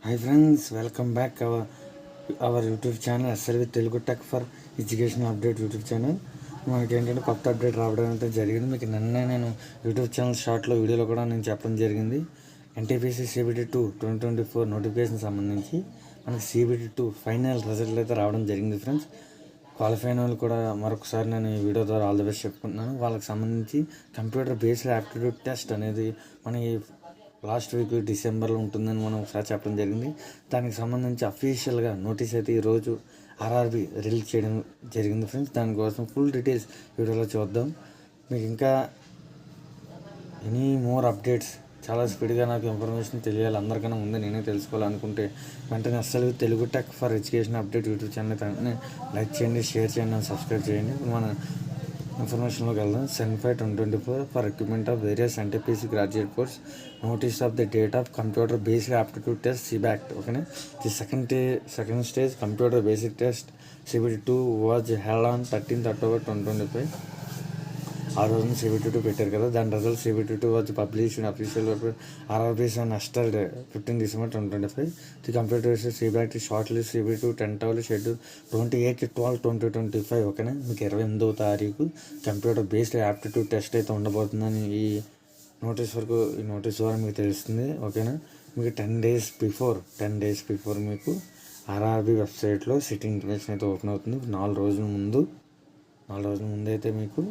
Hi friends, welcome back our YouTube channel SLV Telugu tech for education update YouTube channel. మనకి ఏంటంటే కొత్త update రావడం అయితే జరిగింది. మీకు నిన్నే నేను యూట్యూబ్ ఛానల్ షార్ట్లో వీడియోలో కూడా నేను చెప్పడం జరిగింది. ఎన్టీపీసీ CBT-2 2024 నోటిఫికేషన్ సంబంధించి మనకి CBT-2 ఫైనల్ రిజల్ట్ అయితే రావడం జరిగింది ఫ్రెండ్స్. క్వాలిఫై అయిన వాళ్ళు కూడా మరొకసారి నేను ఈ వీడియో ద్వారా ఆల్ ది బెస్ట్ చెప్పుకుంటున్నాను. వాళ్ళకి సంబంధించి కంప్యూటర్ బేస్డ్ యాప్టిట్యూడ్ టెస్ట్ అనేది మన లాస్ట్ వీక్ డిసెంబర్లో ఉంటుందని మనం ఒకసారి చెప్పడం జరిగింది. దానికి సంబంధించి అఫీషియల్గా నోటీస్ అయితే ఈరోజు RRB రిలీజ్ చేయడం జరిగింది ఫ్రెండ్స్. దానికోసం ఫుల్ డీటెయిల్స్ వీడియోలో చూద్దాం. మీకు ఇంకా ఎనీ మోర్ అప్డేట్స్ చాలా స్పీడ్గా నాకు ఇన్ఫర్మేషన్ తెలియాలి, అందరికన్నా ముందే నేనే తెలుసుకోవాలనుకుంటే వెంటనే అస్సలు Telugu tech for education update YouTube channel వెంటనే లైక్ చేయండి, షేర్ చేయండి, సబ్స్క్రైబ్ చేయండి. మన ఇన్ఫర్మేషన్లోకి వెళ్దాం. సెన్ఫై 2024 for recruitment of various NTPC graduate course notice of the date of computer based aptitude test CBACT. ఓకేనా, the second stage computer basic test CBT-2 was held on 13th October 2025. ఆ రోజున CBT-2 పెట్టారు కదా, దాని result CBT-2 was published official RRB on next 15 December 2025. The computer CBACT short list CBT-2 tentative schedule 28/12/2025. ఓకేనా, మీకు 28వ తారీఖు computer based aptitude test అయితే ఉండబోతుందని ఈ నోటీస్ ద్వారా మీకు తెలుస్తుంది. ఓకేనా, మీకు 10 days బిఫోర్ మీకు RRB వెబ్సైట్లో సిట్టింగ్ ఇన్ఫర్మేషన్ అయితే ఓపెన్ అవుతుంది. 4 రోజుల ముందు అయితే మీకు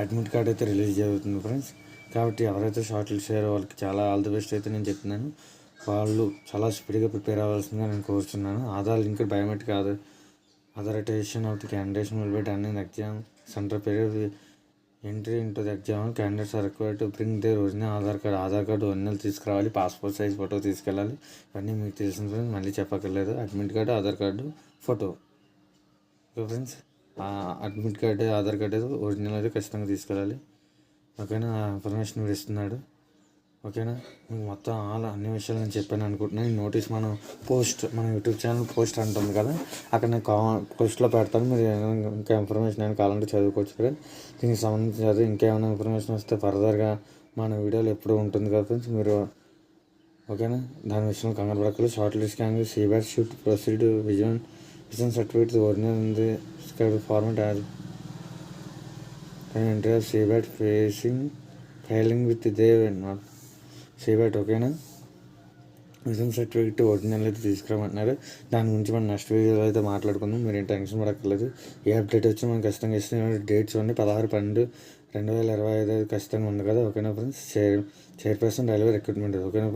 అడ్మిట్ కార్డ్ అయితే రిలీజ్ జరుగుతుంది ఫ్రెండ్స్. కాబట్టి ఎవరైతే షార్ట్ లిస్ట్ అయ్యారో వాళ్ళకి చాలా ఆల్ ది బెస్ట్ అయితే నేను చెప్తున్నాను. వాళ్ళు చాలా స్పీడ్గా ప్రిపేర్ అవ్వాల్సిందిగా నేను కోరుతున్నాను. Aadhaar linked biometric authorization of the candidates will be done in exam centre period entry into the exam. Candidates are required to bring their original Aadhaar card original తీసుకురావాలి, పాస్పోర్ట్ సైజ్ ఫోటో తీసుకెళ్ళాలి. ఇవన్నీ మీకు తెలిసిన ఫ్రెండ్స్, మళ్ళీ చెప్పక్కర్లేదు. Admit card, Aadhaar card, photo. Okay friends, admit card, Aadhaar card original అయితే ఖచ్చితంగా తీసుకెళ్ళాలి. ఓకేనా, ఇన్ఫర్మేషన్ మీరు ఇస్తున్నాడు. ఓకేనా, మీకు మొత్తం అన్ని విషయాలు నేను చెప్పాను అనుకుంటున్నాను. ఈ నోటీస్ మన యూట్యూబ్ ఛానల్ పోస్ట్ అంటుంది కదా, అక్కడ నేను పోస్ట్లో పెడతాను. మీరు ఇంకా ఇన్ఫర్మేషన్ ఏమైనా కావాలంటే చదువుకోవచ్చు కదా. దీనికి సంబంధించి చదివి ఇంకేమైనా ఇన్ఫర్మేషన్ వస్తే ఫర్దర్గా మన వీడియోలో ఎప్పుడూ ఉంటుంది కదా ఫ్రెండ్స్. మీరు ఓకేనా, దాని విషయంలో కంగారు పడక్కర్లేదు. Short list candidate CBACT should proceed విజన్ certificate original in the scheduled format as an entry of CBACT filing with they not CBACT. ఓకేనా, విజన్ సర్టిఫికేట్ ఒరిజినల్ అయితే తీసుకురామంటున్నారు. దాని గురించి మనం నెక్స్ట్ వీడియోలో అయితే మాట్లాడుకుందాం. మీరు ఏం టెన్షన్ పడక్కర్లేదు. ఏ అప్డేట్ వచ్చి మనం ఖచ్చితంగా ఇస్తే డేట్స్ ఉన్నాయి. 16/12/2025 ఖచ్చితంగా ఉంది కదా. ఓకేనా ఫ్రెండ్స్, చైర్పర్సన్ రైల్వే రిక్రూట్మెంట్. ఓకేనా.